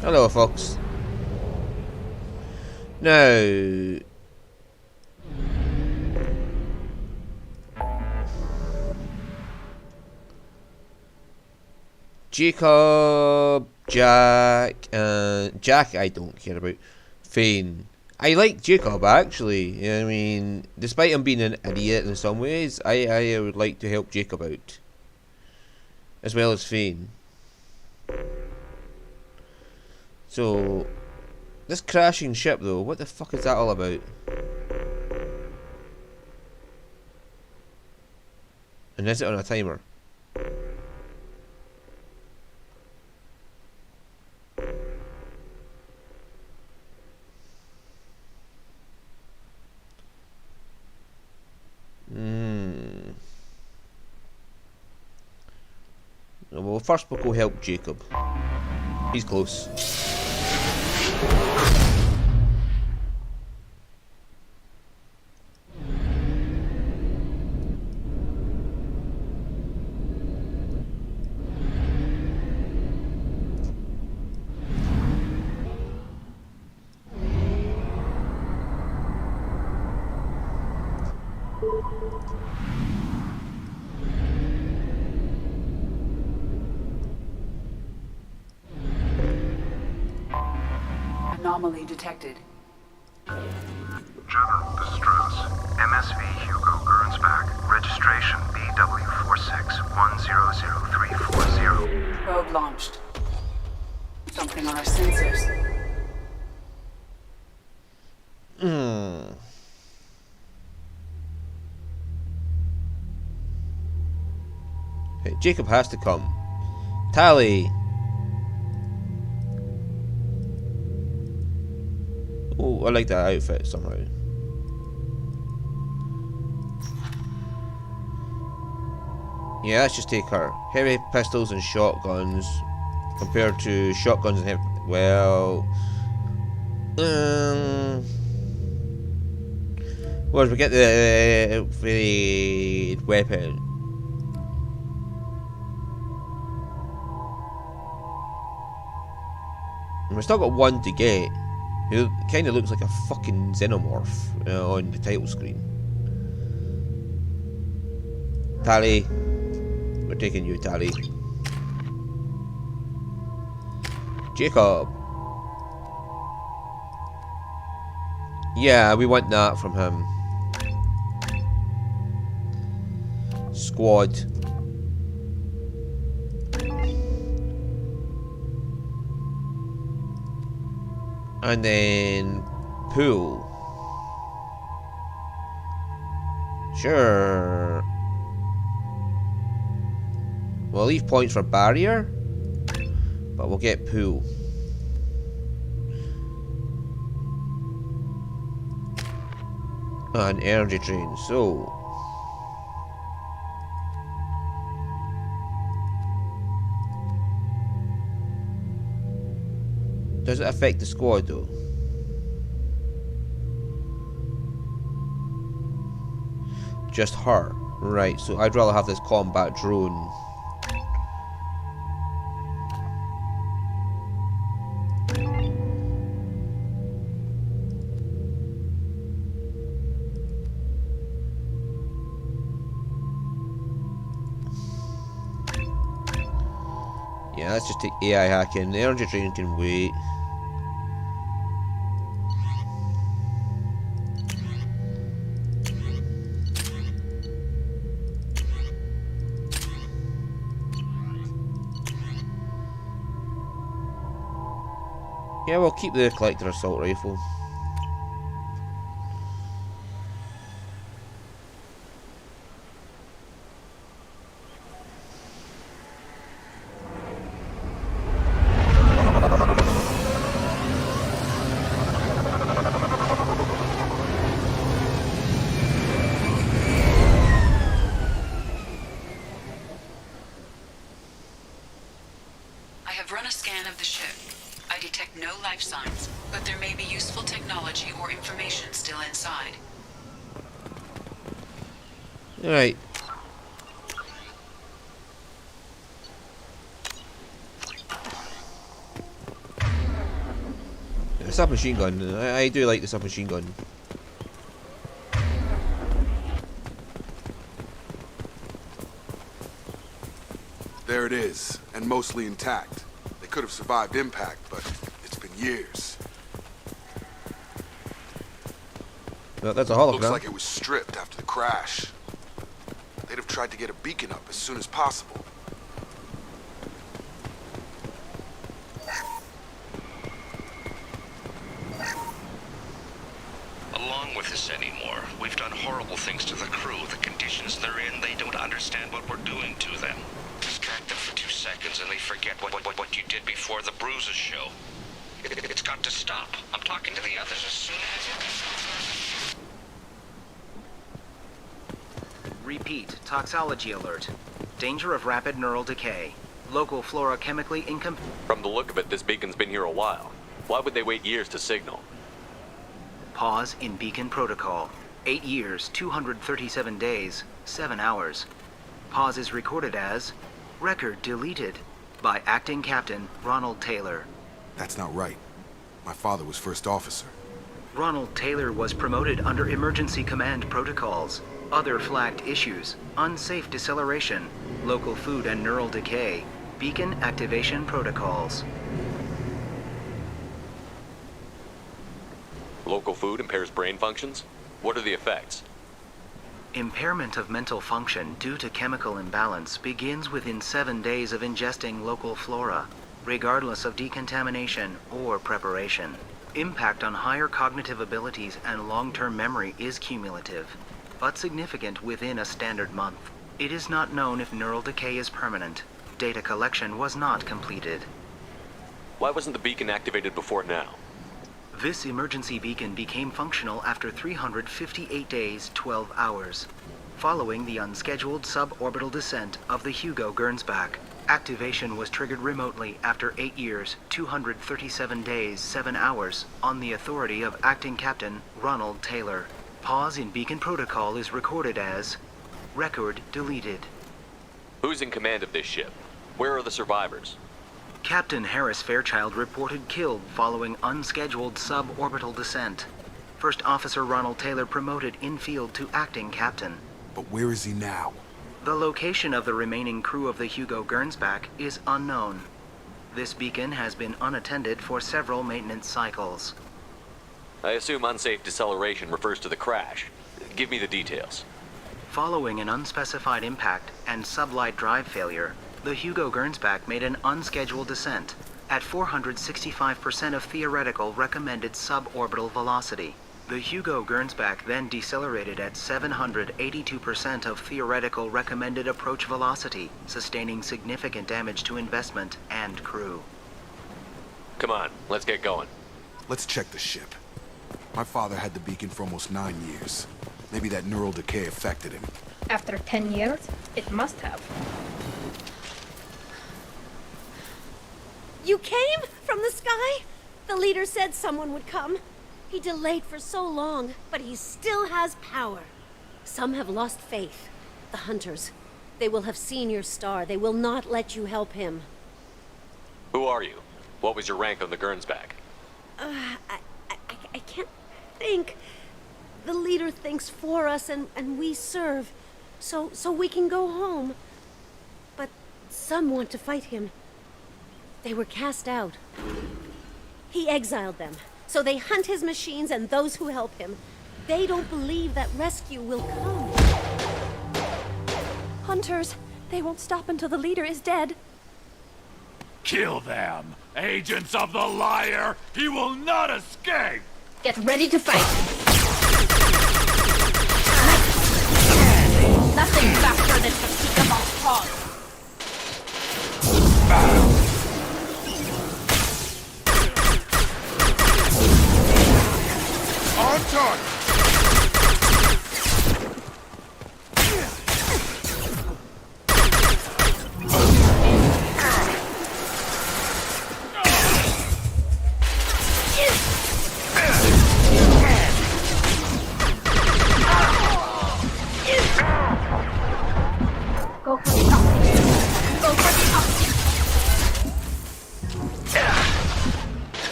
Hello, folks. Now, Jacob, Jack, and Jack I don't care about. Fane. I like Jacob actually. I mean, despite him being an idiot in some ways, I would like to help Jacob out. As well as Fane. So, this crashing ship though, what the fuck is that all about? And is it on a timer? Well, first we'll go help Jacob. He's close. Anomaly detected. General distress. MSV Hugo Gernsback. Registration BW46100340. Probe launched. Something on our sensors. Hey, Jacob has to come. Tally. Oh, I like that outfit somehow. Yeah, let's just take her. Heavy pistols and shotguns compared to shotguns and heavy. Well, well, we get the varied weapon. And we still got one to get. Who kind of looks like a fucking xenomorph on the title screen. Tally. We're taking you, Tally. Jacob. Yeah, we want that from him. Squad. And then pool. Sure. We'll leave points for barrier, but we'll get pool. And energy drain. So does it affect the squad though? Just her. Right, so I'd rather have this combat drone. Yeah, let's just take AI hacking. The energy drain can wait. Yeah, we'll keep the collector assault rifle. I have run a scan of the ship. I detect no life signs, but there may be useful technology or information still inside. Alright. The submachine gun. I do like the submachine gun. There it is, and mostly intact. They could have survived impact, but it's been years. Well, that's a hologram. Looks like it was stripped after the crash. They'd have tried to get a beacon up as soon as possible. Along with this anymore. We've done horrible things to the crew. The conditions they're in, they don't understand what we're doing to them. Distract them for 2 seconds and they forget what you did before the bruises show. It's got to stop. I'm talking to the others as soon as... Repeat, toxology alert. Danger of rapid neural decay. Local flora chemically From the look of it, this beacon's been here a while. Why would they wait years to signal? Pause in beacon protocol. 8 years, 237 days, 7 hours. Pause is recorded as record deleted by Acting Captain Ronald Taylor. That's not right. My father was first officer. Ronald Taylor was promoted under emergency command protocols. Other flagged issues: unsafe deceleration, local food and neural decay, beacon activation protocols. Local food impairs brain functions? What are the effects? Impairment of mental function due to chemical imbalance begins within 7 days of ingesting local flora, regardless of decontamination or preparation. Impact on higher cognitive abilities and long-term memory is cumulative, but significant within a standard month. It is not known if neural decay is permanent. Data collection was not completed. Why wasn't the beacon activated before now? This emergency beacon became functional after 358 days, 12 hours, following the unscheduled suborbital descent of the Hugo Gernsback. Activation was triggered remotely after 8 years, 237 days, 7 hours, on the authority of Acting Captain Ronald Taylor. Pause in beacon protocol is recorded as record deleted. Who's in command of this ship? Where are the survivors? Captain Harris Fairchild reported killed following unscheduled suborbital descent. First Officer Ronald Taylor promoted in-field to acting captain. But where is he now? The location of the remaining crew of the Hugo Gernsback is unknown. This beacon has been unattended for several maintenance cycles. I assume unsafe deceleration refers to the crash. Give me the details. Following an unspecified impact and sublight drive failure, the Hugo Gernsback made an unscheduled descent at 465% of theoretical recommended suborbital velocity. The Hugo Gernsback then decelerated at 782% of theoretical recommended approach velocity, sustaining significant damage to investment and crew. Come on, let's get going. Let's check the ship. My father had the beacon for almost 9 years. Maybe that neural decay affected him. After 10 years, it must have. You came from the sky? The leader said someone would come. He delayed for so long, but he still has power. Some have lost faith. The hunters. They will have seen your star. They will not let you help him. Who are you? What was your rank on the Gernsback? I can't think. The leader thinks for us and we serve. So we can go home. But some want to fight him. They were cast out. He exiled them. So they hunt his machines and those who help him. They don't believe that rescue will come. Hunters, they won't stop until the leader is dead. Kill them! Agents of the liar! He will not escape! Get ready to fight. Nothing faster than to kick them off frog. On target! Go for the optic. Go for the optic.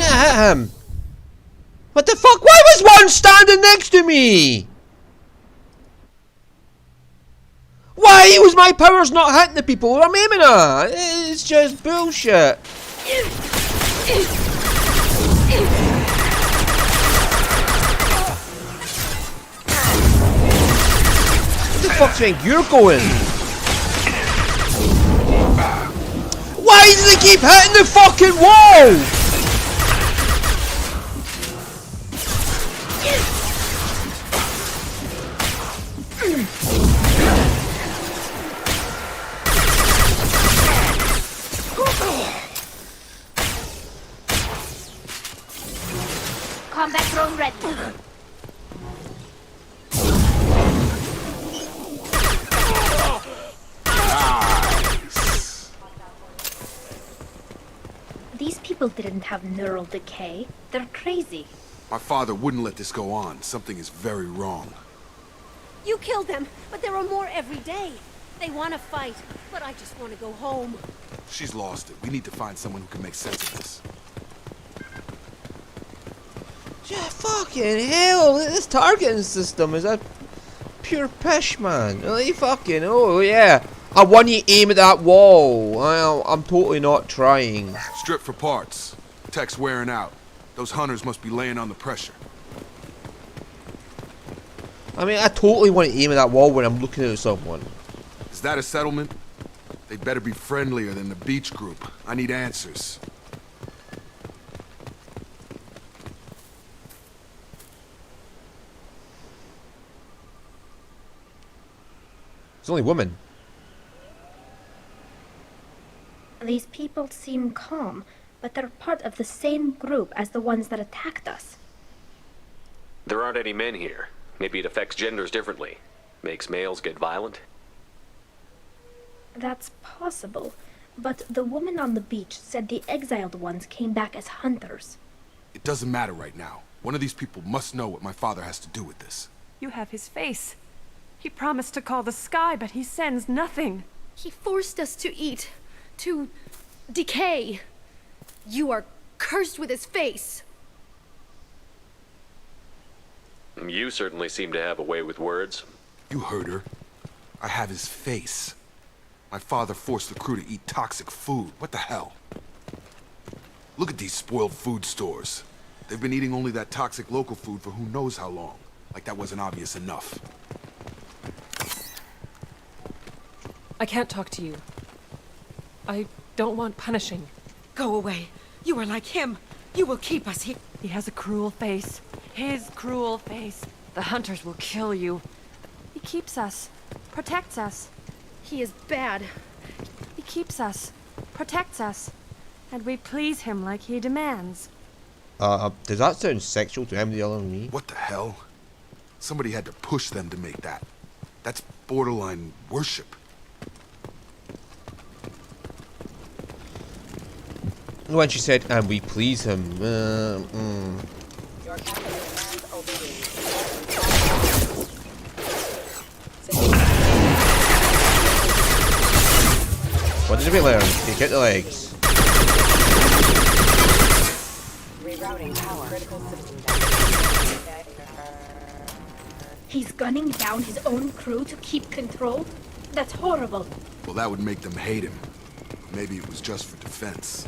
didn't hit him. What the fuck? Why was one standing next to me? Why was my powers not hitting the people I'm aiming at? It's just bullshit. Where the fuck do you think you're going? Why do they keep hitting the fucking wall? Combat drone ready. These people didn't have neural decay. They're crazy. My father wouldn't let this go on. Something is very wrong. You killed them, but there are more every day. They want to fight, but I just want to go home. She's lost it. We need to find someone who can make sense of this. Yeah, fucking hell, this targeting system is a pure pish, man. Like, fucking, oh yeah. I want you to aim at that wall. I'm totally not trying. Strip for parts. Tech's wearing out. Those hunters must be laying on the pressure. I mean, I totally want to aim at that wall when I'm looking at someone. Is that a settlement? They'd better be friendlier than the beach group. I need answers. It's only women. These people seem calm, but they're part of the same group as the ones that attacked us. There aren't any men here. Maybe it affects genders differently. Makes males get violent. That's possible, but the woman on the beach said the exiled ones came back as hunters. It doesn't matter right now. One of these people must know what my father has to do with this. You have his face. He promised to call the sky, but he sends nothing. He forced us to eat, to decay. You are cursed with his face. You certainly seem to have a way with words. You heard her. I have his face. My father forced the crew to eat toxic food. What the hell? Look at these spoiled food stores. They've been eating only that toxic local food for who knows how long. Like that wasn't obvious enough. I can't talk to you. I don't want punishing. Go away. You are like him. You will keep us here. He has a cruel face. His cruel face. The hunters will kill you. He keeps us. Protects us. He is bad. He keeps us. Protects us. And we please him like he demands. Does that sound sexual to him, the other than me? What the hell? Somebody had to push them to make that. That's borderline worship. When she said, and we please him. What did we learn? Take out the legs. Rerouting power. He's gunning down his own crew to keep control? That's horrible. Well, that would make them hate him. Maybe it was just for defense.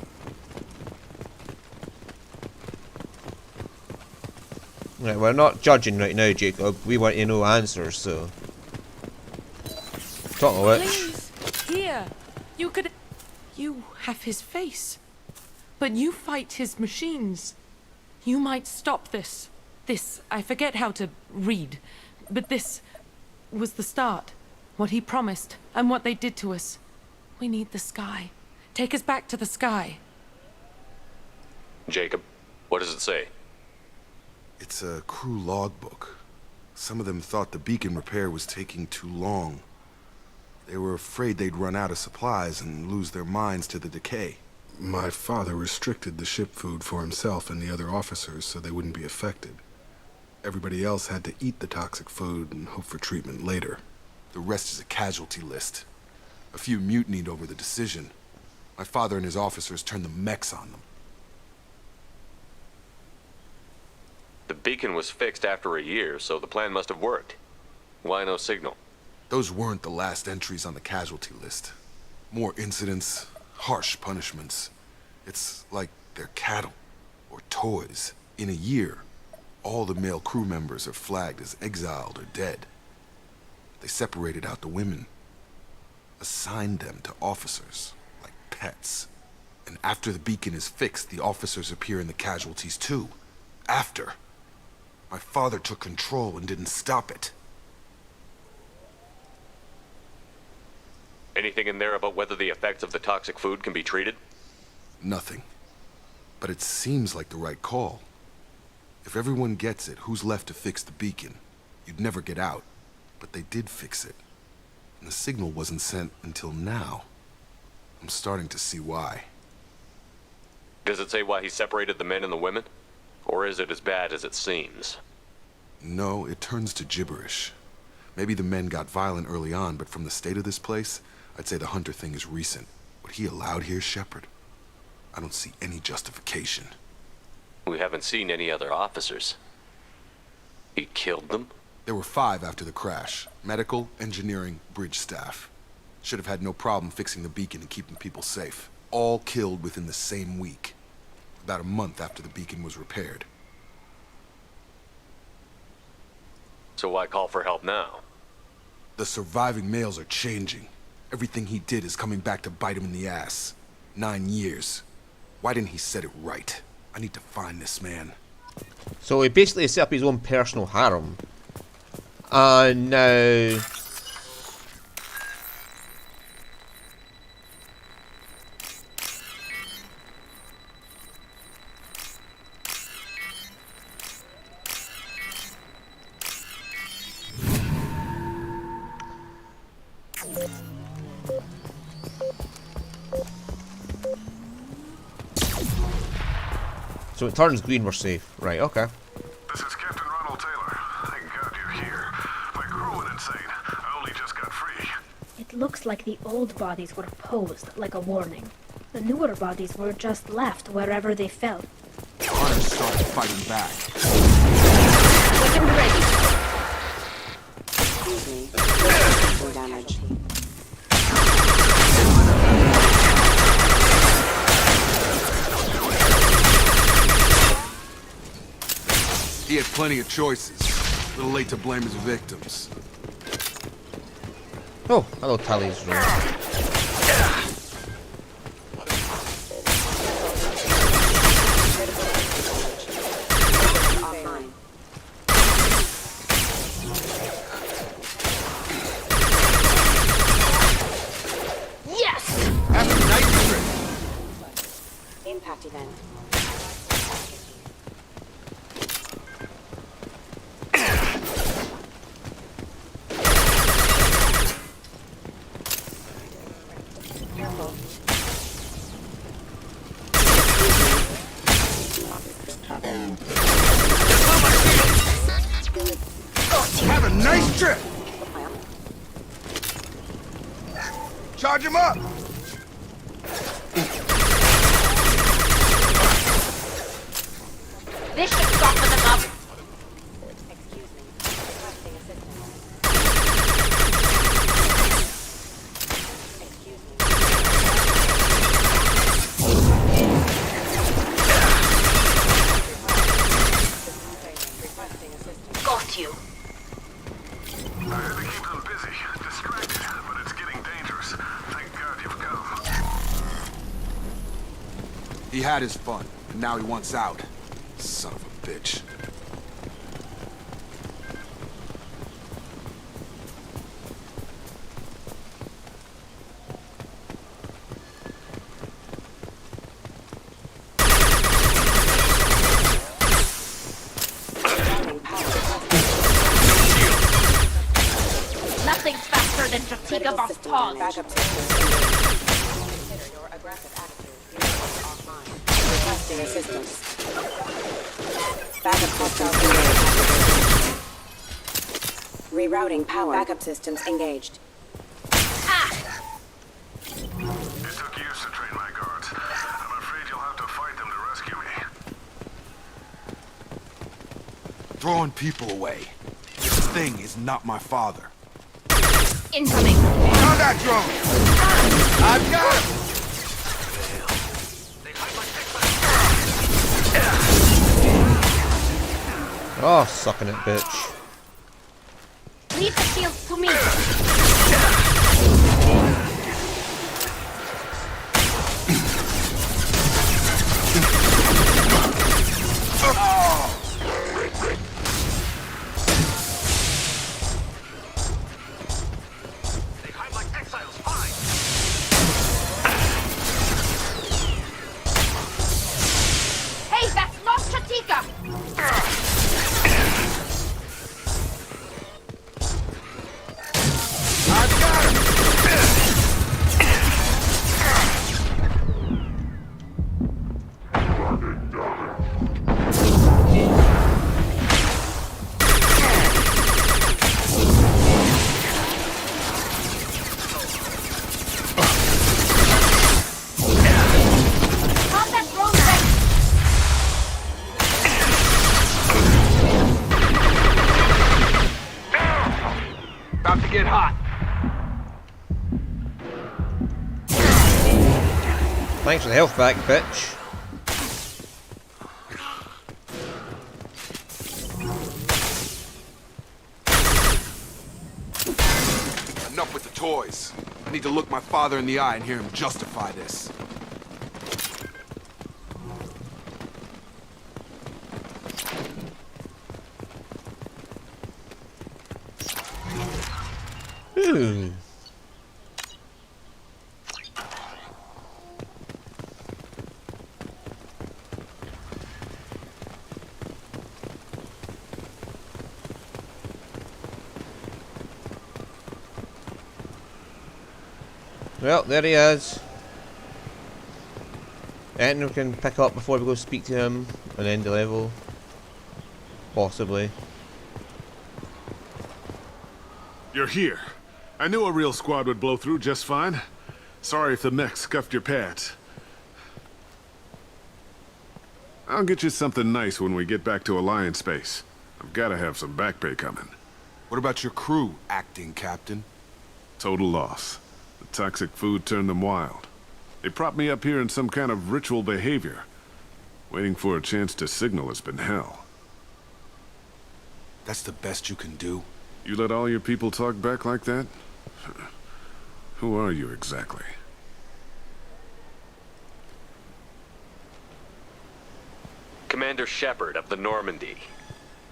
Right, we're not judging right now, Jacob. We want to know answers, so. Talk of which. Please, here. You could... You have his face. But you fight his machines. You might stop this. This, I forget how to read. But this was the start. What he promised, and what they did to us. We need the sky. Take us back to the sky. Jacob, what does it say? It's a crew logbook. Some of them thought the beacon repair was taking too long. They were afraid they'd run out of supplies and lose their minds to the decay. My father restricted the ship food for himself and the other officers so they wouldn't be affected. Everybody else had to eat the toxic food and hope for treatment later. The rest is a casualty list. A few mutinied over the decision. My father and his officers turned the mechs on them. The beacon was fixed after a year, so the plan must have worked. Why no signal? Those weren't the last entries on the casualty list. More incidents, harsh punishments. It's like they're cattle or toys. In a year, all the male crew members are flagged as exiled or dead. They separated out the women, assigned them to officers, like pets. And after the beacon is fixed, the officers appear in the casualties too. After. My father took control and didn't stop it. Anything in there about whether the effects of the toxic food can be treated? Nothing. But it seems like the right call. If everyone gets it, who's left to fix the beacon? You'd never get out. But they did fix it. And the signal wasn't sent until now. I'm starting to see why. Does it say why he separated the men and the women? Or is it as bad as it seems? No, it turns to gibberish. Maybe the men got violent early on, but from the state of this place, I'd say the Hunter thing is recent. What he allowed here, Shepard, I don't see any justification. We haven't seen any other officers. He killed them? There were 5 after the crash. Medical, engineering, bridge staff. Should have had no problem fixing the beacon and keeping people safe. All killed within the same week. About a month after the beacon was repaired. So why call for help now? The surviving males are changing. Everything he did is coming back to bite him in the ass. 9 years. Why didn't he set it right? I need to find this man. So he basically set up his own personal harem. And now... So it turns green, we're safe. Right, okay. This is Captain Ronald Taylor. Thank God you're here. My crew went insane. I only just got free. It looks like the old bodies were posed like a warning. The newer bodies were just left wherever they fell. The hunters started fighting back. Weapon ready. Excuse me. Some damage. He had plenty of choices. A little late to blame his victims. Oh, hello, Tally's room. Yes! Have a nice trip. Impact event. Have a nice trip. Charge him up. This should soften them up. Excuse me. Requesting assistance. Excuse me. Requesting assistance. Got you. I had to keep them busy, distracted, but it's getting dangerous. Thank God you've come. He had his fun, and now he wants out. Son of a bitch. Nothing's faster than Jatika Boss Paws. Backup systems. Consider your aggressive attitude. You are offline. Requesting assistance. Backup hostile engaged. Rerouting power. Backup systems engaged. It took years to train my guards. I'm afraid you'll have to fight them to rescue me. throwing people away. This thing is not my father. Incoming. Contact drone! I've got him! Oh, sucking it, bitch. Leave the shields to me. Hey, that's not Chatika! Combat drone ready. About to get hot. Thanks for the health back, bitch. Enough with the toys. I need to look my father in the eye and hear him justify this. Ooh. Well, there he is. Anything we can pick up before we go speak to him and end the level? Possibly. You're here. I knew a real squad would blow through just fine. Sorry if the mech scuffed your pads. I'll get you something nice when we get back to Alliance space. I've gotta have some back pay coming. What about your crew, acting captain? Total loss. The toxic food turned them wild. They propped me up here in some kind of ritual behavior. Waiting for a chance to signal has been hell. That's the best you can do? You let all your people talk back like that? Who are you exactly? Commander Shepard of the Normandy.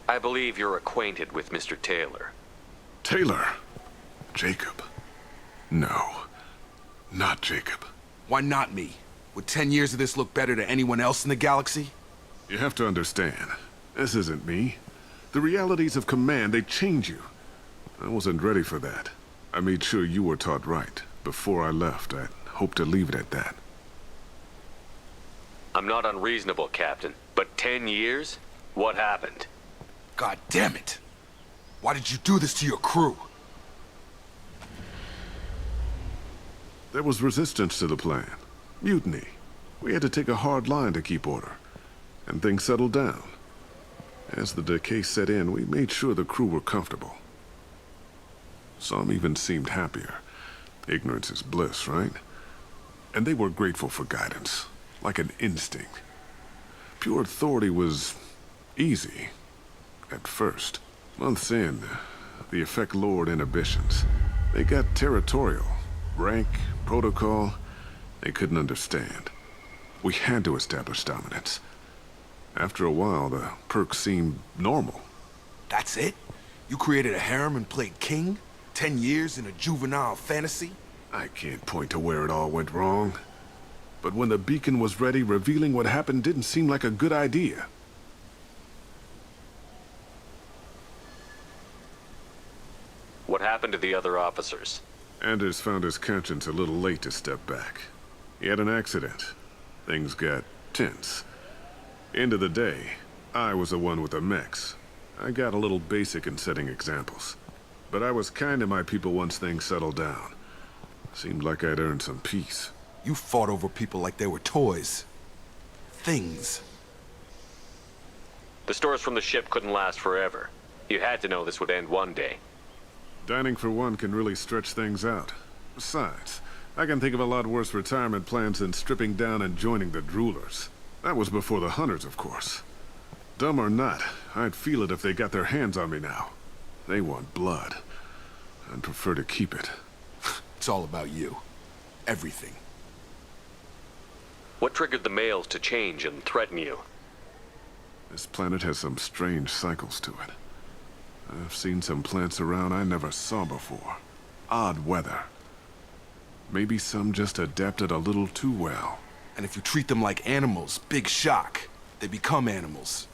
I believe you're acquainted with Mr. Taylor. Taylor? Jacob? No. Not Jacob. Why not me? Would 10 years of this look better to anyone else in the galaxy? You have to understand, this isn't me. The realities of command, they change you. I wasn't ready for that. I made sure you were taught right. Before I left, I hoped to leave it at that. I'm not unreasonable, Captain, but 10 years? What happened? God damn it! Why did you do this to your crew? There was resistance to the plan. Mutiny. We had to take a hard line to keep order. And things settled down. As the decay set in, we made sure the crew were comfortable. Some even seemed happier. Ignorance is bliss, right? And they were grateful for guidance, like an instinct. Pure authority was easy, at first. Months in, the effect lowered inhibitions. They got territorial. Rank, protocol, they couldn't understand. We had to establish dominance. After a while, the perks seemed normal. That's it? You created a harem and played king? 10 years in a juvenile fantasy? I can't point to where it all went wrong. But when the beacon was ready, revealing what happened didn't seem like a good idea. What happened to the other officers? Anders found his conscience a little late to step back. He had an accident. Things got tense. End of the day, I was the one with the mechs. I got a little basic in setting examples. But I was kind to my people once things settled down. Seemed like I'd earned some peace. You fought over people like they were toys. Things. The stores from the ship couldn't last forever. You had to know this would end one day. Dining for one can really stretch things out. Besides, I can think of a lot worse retirement plans than stripping down and joining the droolers. That was before the hunters, of course. Dumb or not, I'd feel it if they got their hands on me now. They want blood. I'd prefer to keep it. It's all about you. Everything. What triggered the males to change and threaten you? This planet has some strange cycles to it. I've seen some plants around I never saw before. Odd weather. Maybe some just adapted a little too well. And if you treat them like animals, big shock. They become animals.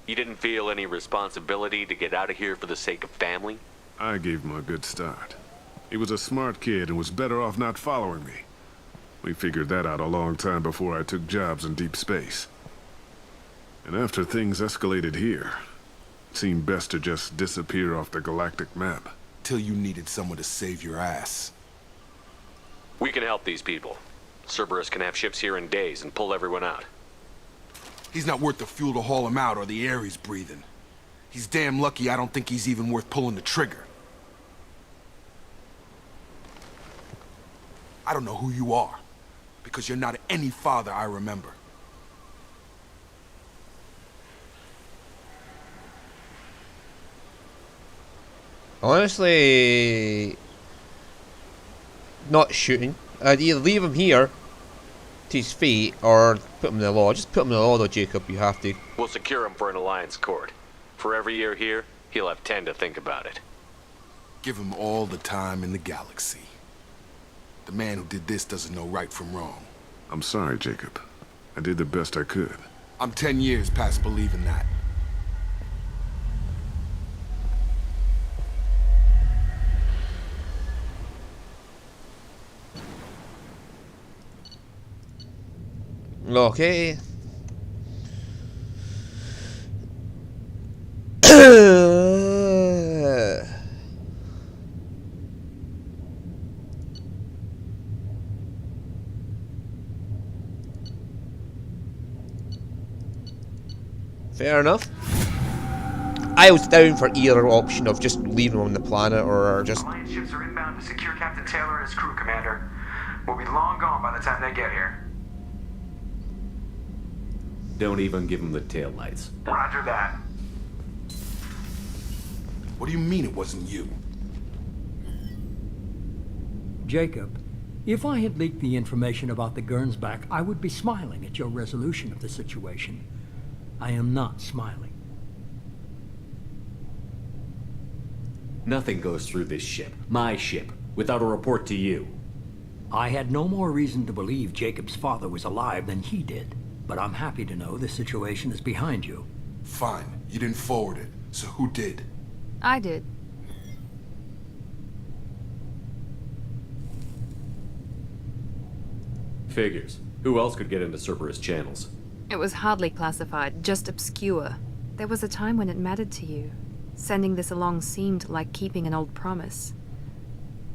You didn't feel any responsibility to get out of here for the sake of family? I gave him a good start. He was a smart kid and was better off not following me. We figured that out a long time before I took jobs in deep space. And after things escalated here, it seemed best to just disappear off the galactic map. Till you needed someone to save your ass. We can help these people. Cerberus can have ships here in days and pull everyone out. He's not worth the fuel to haul him out or the air he's breathing. He's damn lucky I don't think he's even worth pulling the trigger. I don't know who you are, because you're not any father I remember. Honestly, not shooting. I'd either leave him here to his fate or put him in the law. Just put him in the law though, Jacob, you have to. We'll secure him for an alliance court. For every year here, he'll have 10 to think about it. Give him all the time in the galaxy. The man who did this doesn't know right from wrong. I'm sorry, Jacob. I did the best I could. I'm 10 years past believing that. Okay. Fair enough. I was down for either option of just leaving him on the planet or just... Alliance ships are inbound to secure Captain Taylor and his crew, Commander. We'll be long gone by the time they get here. Don't even give him the taillights. Roger that. What do you mean it wasn't you? Jacob, if I had leaked the information about the Gernsback, I would be smiling at your resolution of the situation. I am not smiling. Nothing goes through this ship, my ship, without a report to you. I had no more reason to believe Jacob's father was alive than he did, but I'm happy to know the situation is behind you. Fine, you didn't forward it, so who did? I did. Figures. Who else could get into Cerberus channels? It was hardly classified, just obscure. There was a time when it mattered to you. Sending this along seemed like keeping an old promise.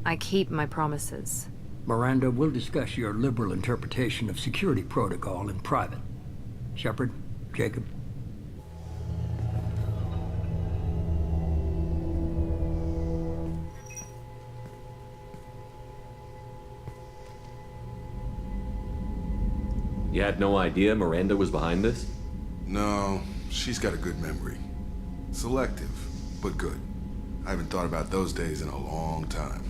I keep my promises. Miranda, we'll discuss your liberal interpretation of security protocol in private. Shepard, Jacob. You had no idea Miranda was behind this? No, she's got a good memory. Selective, but good. I haven't thought about those days in a long time.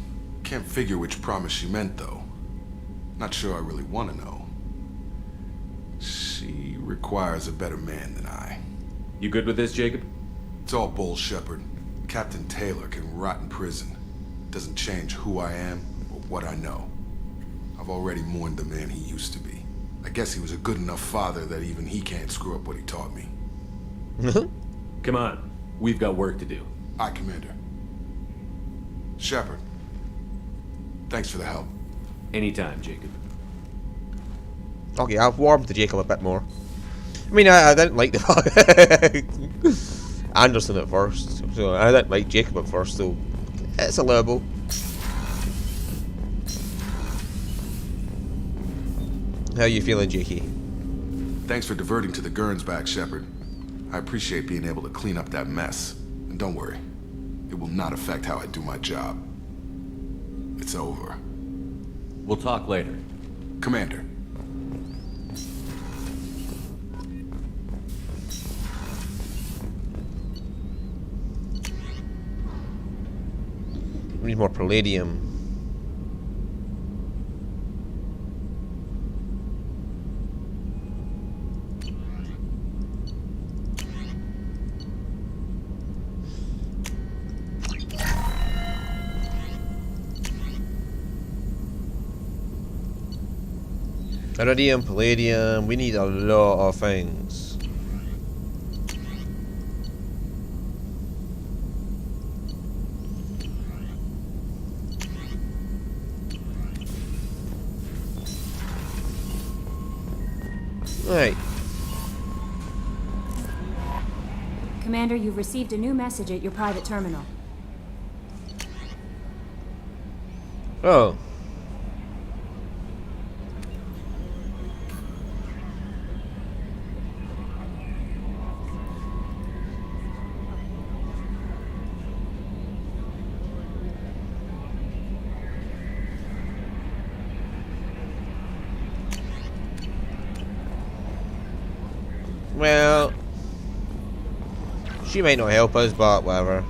Can't figure which promise she meant, though. Not sure I really want to know. She requires a better man than I. You good with this, Jacob? It's all bull, Shepard. Captain Taylor can rot in prison. Doesn't change who I am or what I know. I've already mourned the man he used to be. I guess he was a good enough father that even he can't screw up what he taught me. Come on. We've got work to do. Aye, Commander. Shepard. Thanks for the help. Anytime, Jacob. Okay, I've warmed to Jacob a bit more. I mean, I didn't like the Anderson at first, so I didn't like Jacob at first, so it's allowable. How you feeling, Jakey? Thanks for diverting to the Gernsback, Shepard. I appreciate being able to clean up that mess. And don't worry, it will not affect how I do my job. It's over. We'll talk later. Commander. We need more palladium. Iridium, palladium, we need a lot of things. Right. Commander, you've received a new message at your private terminal. Oh. Well, she might not help us, but whatever.